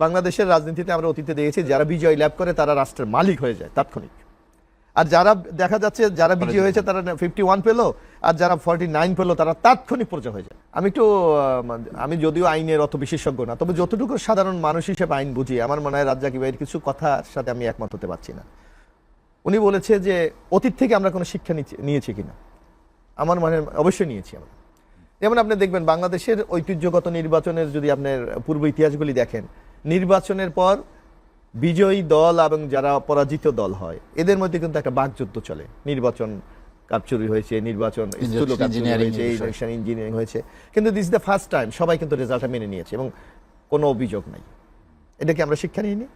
বাংলাদেশের রাজনীতিতে আমরা অতীতে দেখেছি যারা বিজয় লাভ করে তারা রাষ্ট্রের মালিক হয়ে যায় তাৎক্ষণিক, আর যারা দেখা যাচ্ছে যারা বিজয় হয়েছে তারা 51 পেল আর যারা 49 পেল তারা তাৎক্ষণিক পর্যায়ে হয়ে যায়। আমি যদিও আইনের অত বিশেষজ্ঞ না, তবে যতটুকু সাধারণ মানুষ হিসেবে আইন বুঝি, আমার মনে হয় রাজ্জাকি ভাইয়ের কিছু কথার সাথে আমি একমত হতে পারছি না। উনি বলেছে যে অতীত থেকে আমরা কোনো শিক্ষা নিয়েছি কিনা, আমার মনে অবশ্যই নিয়েছি আমরা। যেমন আপনি দেখবেন বাংলাদেশের ঐতিহ্যগত নির্বাচনের যদি আপনার পূর্ব ইতিহাসগুলি দেখেন, নির্বাচনের পর বিজয়ী দল এবং যারা পরাজিত দল হয় এদের মধ্যে কিন্তু একটা বাকযুদ্ধ চলে। নির্বাচন কারচুরি হয়েছে, নির্বাচন ইঞ্জিনিয়ারিং হয়েছে, কিন্তু this is the first time সবাই কিন্তু রেজাল্টটা মেনে নিয়েছে এবং কোনো অভিযোগ নাই। এটা কি আমরা শিক্ষা নিইনি?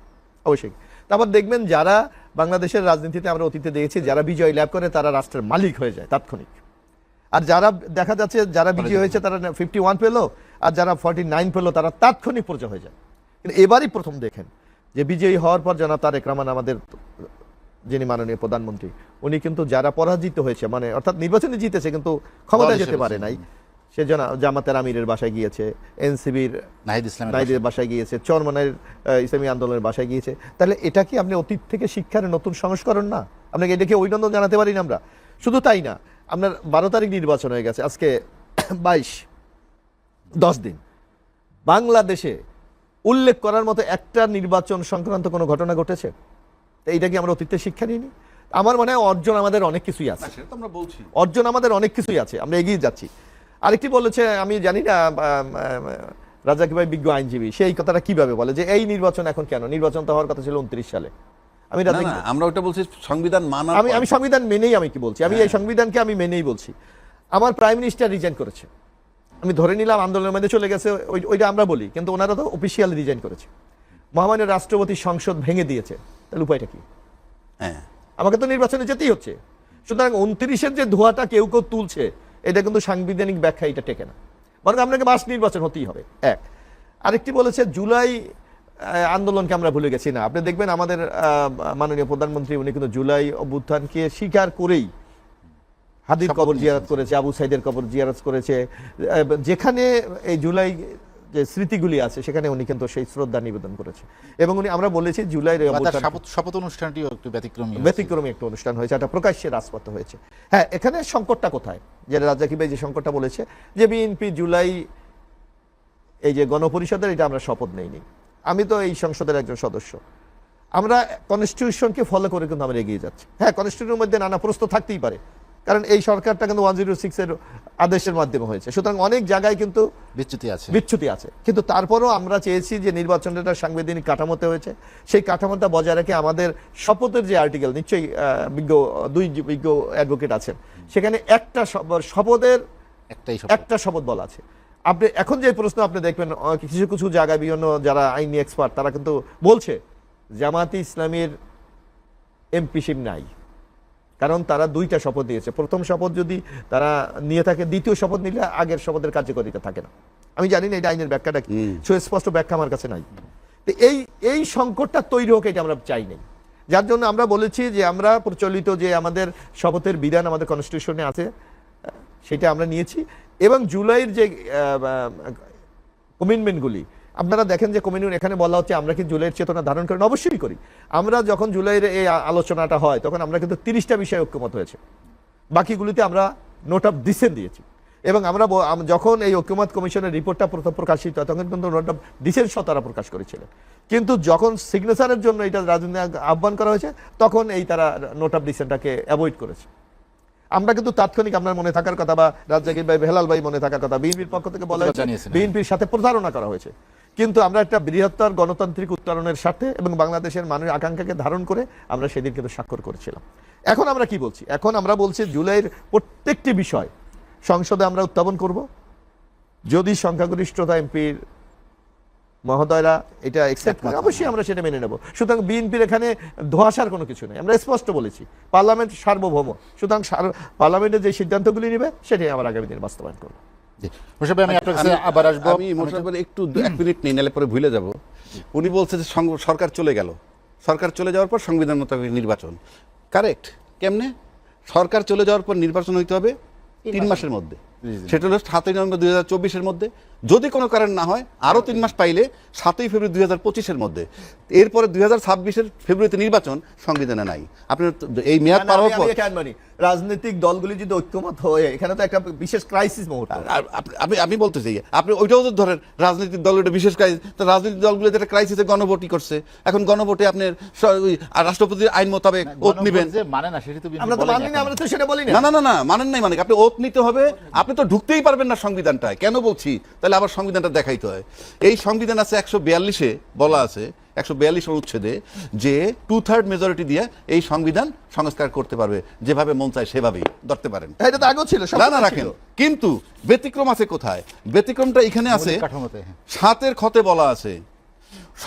অবশ্যই। তারপর দেখবেন যারা বাংলাদেশের রাজনীতিতে আমরা অতীতে দেখেছি যারা বিজয় লাভ করে তারা রাষ্ট্রের মালিক হয়ে যায় তাৎক্ষণিক, আর যারা দেখা যাচ্ছে যারা বিজয়ী হয়েছে তারা 51 পেল আর যারা 49 পেল তারা তাৎক্ষণিক পর্যায়ে হয়ে যায়। কিন্তু এবারই প্রথম দেখেন যে বিজয়ী হওয়ার পর জনাব তারেক রহমান আমাদের যিনি মাননীয় প্রধানমন্ত্রী, উনি কিন্তু যারা পরাজিত হয়েছে মানে অর্থাৎ নির্বাচনে জিতেছে কিন্তু ক্ষমতায় যেতে পারে নাই, সে জামাতের আমিরের বাসায় গিয়েছে, এনসিবির নাহিদের বাসায় গিয়েছে, চরমনের ইসলামী আন্দোলনের বাসায় গিয়েছে। তাহলে এটা কি আপনি অতীত থেকে শিক্ষার নতুন সংস্করণ না? আপনাকে এটাকে অভিনন্দন জানাতে পারি না আমরা? শুধু তাই না, আপনার 12 তারিখ নির্বাচন হয়ে গেছে, আজকে 10 দিন। বাংলাদেশে উল্লেখ করার মতো একটা নির্বাচন সংক্রান্ত কোনো ঘটনা ঘটেছে? এইটা কি আমরা অতীতে শিক্ষা নিইনি? আমার মনে হয় অর্জন আমাদের অনেক কিছুই আছে, অর্জন আমাদের অনেক কিছুই আছে, আমরা এগিয়ে যাচ্ছি। আরেকটি বলেছে, আমি জানি না রাজ্জাকি ভাই বিজ্ঞ আইনজীবী, সেই কথাটা কিভাবে বলে যে এই নির্বাচন এখন কেন? নির্বাচন তো হওয়ার কথা ছিল 29 সালে। আমরা ওটা বলছি সংবিধান মানা, আমি সংবিধান মেনেই আমি কি বলছি, আমি এই সংবিধানকে আমি মেনেই বলছি। আমার প্রাইম মিনিস্টার রিজাইন করেছে, আমি ধরে নিলাম আন্দোলনের মধ্যে চলে গেছে, ওইটা আমরা বলি, কিন্তু ওনারা তো অফিসিয়ালি রিজাইন করেছে। মহামান্য রাষ্ট্রপতি সংসদ ভেঙে দিয়েছে, তাহলে উপায়টা কি? আমাকে তো নির্বাচনে যেতেই হচ্ছে। সুতরাং 29-এর যে ধোঁয়াটা কেউ কেউ তুলছে, এটা কিন্তু সাংবিধানিক ব্যাখ্যা এটা টেকে না, বরং আপনাকে মাস নির্বাচন হতেই হবে। এক। আরেকটি বলেছে জুলাই আন্দোলনকে আমরা ভুলে গেছি না। আপনি দেখবেন আমাদের মাননীয় প্রধানমন্ত্রী উনি কিন্তু জুলাই অভ্যুত্থানকে স্বীকার করেই হাদির কবর জিয়ারত করেছে, আবু সাইদের কবর জিয়ারত করেছে, যেখানে এই জুলাই যে স্মৃতিগুলি আছে সেখানে উনি কিন্তু সেই শ্রদ্ধা নিবেদন করেছে। এবং উনি আমরা বলেছি জুলাইয়ের শপথ অনুষ্ঠানটিও একটু ব্যতিক্রমী একটা অনুষ্ঠান হয়েছে, একটা প্রকাশ্যে রাজপথ হয়েছে। হ্যাঁ, এখানে সংকটটা কোথায়? যে রাজ্জাকি ভাই যে সংকটটা বলেছে যে বিএনপি জুলাই এই যে গণপরিষদের, এটা আমরা শপথ নেইনি। আমি তো এই সংসদের একজন সদস্য, আমরা কনস্টিটিউশনকে ফলো করে কিন্তু আমরা এগিয়ে যাচ্ছি। হ্যাঁ, কনস্টিটিউশনের মধ্যে নানা প্রশ্ন থাকতেই পারে, কারণ এই সরকারটা কিন্তু 106-এর আদেশের মাধ্যমে হয়েছে, সুতরাং অনেক জায়গায় কিন্তু বিচ্যুতি আছে। কিন্তু তারপরও আমরা চেয়েছি যে নির্বাচনটা সাংবিধানিক কাঠামোতে হয়েছে, সেই কাঠামোটা বজায় রেখে আমাদের শপথের যে আর্টিকেল, নিশ্চয়ই দুই বিজ্ঞ অ্যাডভোকেট আছেন, সেখানে একটা শপথের একটা শপথ বলা আছে। আপনি এখন যে প্রশ্ন আপনি দেখবেন কিছু কিছু জায়গায় বিভিন্ন যারা আইনি এক্সপার্ট তারা কিন্তু বলছে জামায়াতে ইসলামীর এমপিশিপ নাই, কারণ তারা 2টা শপথ দিয়েছে। প্রথম শপথ যদি তারা নিয়ে থাকে, দ্বিতীয় শপথ নিলে আগের শপথের কার্যকারিতা থাকে না। আমি জানি না এটা আইনের ব্যাখ্যাটা কি, সুস্পষ্ট ব্যাখ্যা আমার কাছে নাই। তো এই সংকটটা তৈরি হোক, এটা আমরা চাই নাই। যার জন্য আমরা বলেছি যে আমরা প্রচলিত যে আমাদের শপথের বিধান আমাদের কনস্টিটিউশনে আছে সেটা আমরা নিয়েছি। এবং জুলাইয়ের যে কমিটমেন্টগুলি আপনারা দেখেন যে কমিটমেন্ট এখানে বলা হচ্ছে আমরা কি জুলাইয়ের চেতনা ধারণ করেন? অবশ্যই করি। আমরা যখন জুলাইয়ের এই আলোচনাটা হয় তখন আমরা কিন্তু 30টা বিষয়ে ঐক্যমত হয়েছে, বাকিগুলিতে আমরা নোট অফ ডিসেন্ট দিয়েছি। এবং আমরা যখন এই ঐক্যমত কমিশনের রিপোর্টটা প্রথম প্রকাশিত হয় তখন কিন্তু নোট অফ ডিসেন্ট তারা প্রকাশ করেছিলেন, কিন্তু যখন সিগনেচারের জন্য এটা রাজনৈতিক আহ্বান করা হয়েছে তখন এই তারা নোট অফ ডিসেন্টটাকে অ্যাভয়েড করেছে। আমরা কিন্তু তাৎক্ষণিক আপনার মনে থাকার কথা বা রাজ্জাকি ভাই বেলাল ভাই মনে থাকার কথা, বিএনপির পক্ষ থেকে বলা হয়েছে বিএনপির সাথে প্রতারণা করা হয়েছে, কিন্তু আমরা একটা বৃহত্তর গণতান্ত্রিক উত্তরণের সাথে এবং বাংলাদেশের মানুষের আকাঙ্ক্ষাকে ধারণ করে আমরা সেদিন কিন্তু স্বাক্ষর করেছিলাম। এখন আমরা কি বলছি? এখন আমরা বলছি জুলাইয়ের প্রত্যেকটি বিষয় সংসদে আমরা উত্থাপন করব, যদি সংখ্যাগরিষ্ঠতা এমপির মহোদয়রা এটা অ্যাকসেপ্ট করে অবশ্যই আমরা সেটা মেনে নেব। সুতরাং বিএনপির এখানে ধোঁয়াশার কোনো কিছু নেই, আমরা স্পষ্ট বলেছি পার্লামেন্ট সার্বভৌম, সুতরাং পার্লামেন্টের যে সিদ্ধান্তগুলি নেবে সেটাই আমরা আগামী দিনে বাস্তবায়ন করবো। একটু 1 মিনিট নেই, নাহলে পরে ভুলে যাব। উনি বলছে যে সরকার চলে গেল, সরকার চলে যাওয়ার পর সংবিধান মোতাবেক নির্বাচন। কারেক্ট। কেমনে? সরকার চলে যাওয়ার পর নির্বাচন হইতে হবে 3 মাসের মধ্যে। সেটা হলো 7ই নভেম্বর 2024-এর মধ্যে, যদি কোনো কারণ না হয় আরো 3 মাস পাইলে 7ই ফেব্রুয়ারি 2025-এর মধ্যে। এরপরে 2026-এর ফেব্রুয়ারিতে নির্বাচন, সংবিধানে নাই। আপনি এই মেয়াদ পার হওয়ার পর রাজনৈতিক দলগুলি যদি ঐক্যমত হয়ে, এখানে তো একটা বিশেষ ক্রাইসিস মুহূর্ত। আমি বলতে চাই, আপনি ওইটাও তো ধরেন রাজনৈতিক দল, এটা বিশেষ ক্রাইসিস, তো রাজনৈতিক দলগুলো একটা ক্রাইসিসে গণভোটই করছে। এখন গণভোটে আপনি রাষ্ট্রপতির আইন মোতাবেক ওত নিবেন, যে মানে না সেটা তো বিএনপি আমরা তো বলেনি মানি না, এখনো। আমরা তো সেটা বলি না। না মানেন নাই, মানে আপনি ওত নিতে হবে, আপনি তো ঢুকতেই পারবেন না সংবিধানটায়। কেন বলছি, তাহলে আবার সংবিধানটা দেখাইতে হয়। এই সংবিধান আছে 142-এ বলা আছে, 142 অনুচ্ছেদে, যে 2/3 মেজরিটি দিয়ে এই সংবিধান সংস্কার করতে পারবে, যেভাবে মন চায় সেভাবেই ধরতে পারেন। এটা তো আগেও ছিল, না রাখেন, কিন্তু ব্যতিক্রম আছে কোথায়? ব্যতিক্রমটা এখানে আছে, মৌলিক কাঠামোতে, হ্যাঁ। 7-এর খতে বলা আছে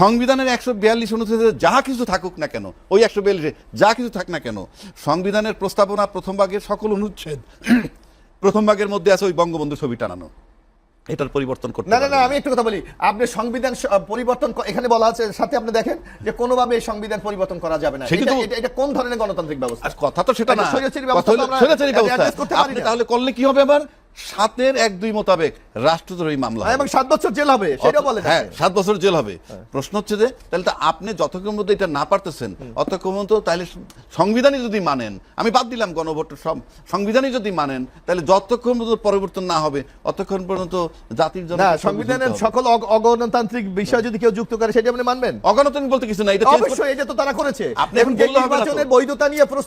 সংবিধানের 142 অনুচ্ছেদে যা কিছু থাকুক না কেন, ওই 142-এ যা কিছু থাক না কেন, সংবিধানের প্রস্তাবনা প্রথম ভাগের সকল অনুচ্ছেদ প্রথম ভাগের মধ্যে আছে ওই বঙ্গবন্ধু ছবি টানানো, এটার পরিবর্তন করতে না পারবেন আমি একটু কথা বলি। আপনি সংবিধান পরিবর্তন এখানে বলা আছে, সাথে আপনি দেখেন যে কোনোভাবে এই সংবিধান পরিবর্তন করা যাবে না। সেটা তো- এটা কোন ধরনের গণতান্ত্রিক ব্যবস্থা? আর কথা তো সেটা না, একটা স্বৈরাচারী ব্যবস্থা কথা হলো তো আমরা স্বৈরাচারী ব্যবস্থা। adjust করতে পারি আপনি না। তাহলে করলে কি হবে? আবার 7-এর 1-2 মোতাবেক রাষ্ট্রদ্রোহী মামলা হবে। এবং 7 বছর জেল হবে, সেটা বলে হ্যাঁ, 7 বছর জেল হবে। প্রশ্ন হচ্ছে যে তাহলে তো আপনি যতক্ষণ মধ্যে এটা না পারতেছেন অতক্ষণ তো, তাহলে সংবিধানই যদি মানেন, আমি বাদ দিলাম গণভোট, সংবিধানই যদি মানেন, তাহলে যতক্ষণ পর্যন্ত পরিবর্তন না হবে অতক্ষণ পর্যন্ত জাতির জন্য না, সংবিধানের সকল অগণতান্ত্রিক বিষয় যদি কেউ যুক্ত করে, সেটা আপনি মানবেন? অগণতান্ত্রিক বলতে কিছু না, এটা change করতে- অবশ্যই, এটা তো তারা করেছে। আপনি এখন এখন বললে হবে না তো। নির্বাচনের বৈধতা নিয়ে প্রশ্ন